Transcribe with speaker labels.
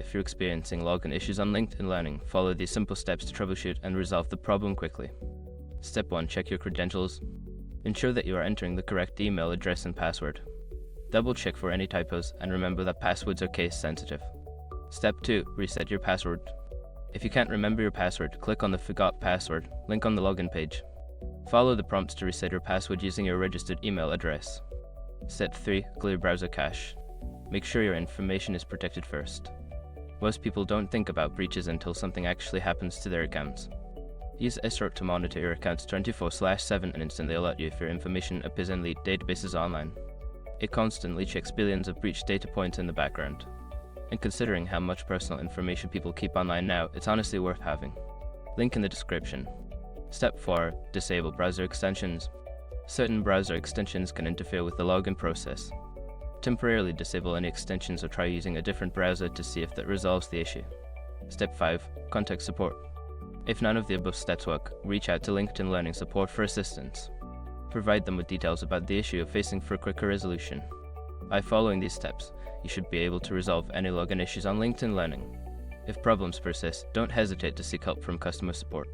Speaker 1: if you're experiencing login issues on LinkedIn Learning, follow these simple steps to troubleshoot and resolve the problem quickly. Step 1. Check your credentials. Ensure that you are entering the correct email address and password. Double check for any typos and remember that passwords are case sensitive. Step 2. Reset your password. If you can't remember your password, click on the Forgot Password link on the login page. Follow the prompts to reset your password using your registered email address. Step 3. Clear browser cache. Make sure your information is protected first. Most people don't think about breaches until something actually happens to their accounts. Use Escort to monitor your accounts 24/7 and instantly alert you if your information appears in leaked databases online. It constantly checks billions of breached data points in the background. And considering how much personal information people keep online now, it's honestly worth having. Link in the description. Step 4. Disable browser extensions. Certain browser extensions can interfere with the login process. Temporarily disable any extensions or try using a different browser to see if that resolves the issue. Step 5. Contact support. If none of the above steps work, reach out to LinkedIn Learning support for assistance. Provide them with details about the issue you're facing for a quicker resolution. By following these steps, you should be able to resolve any login issues on LinkedIn Learning. If problems persist, don't hesitate to seek help from customer support.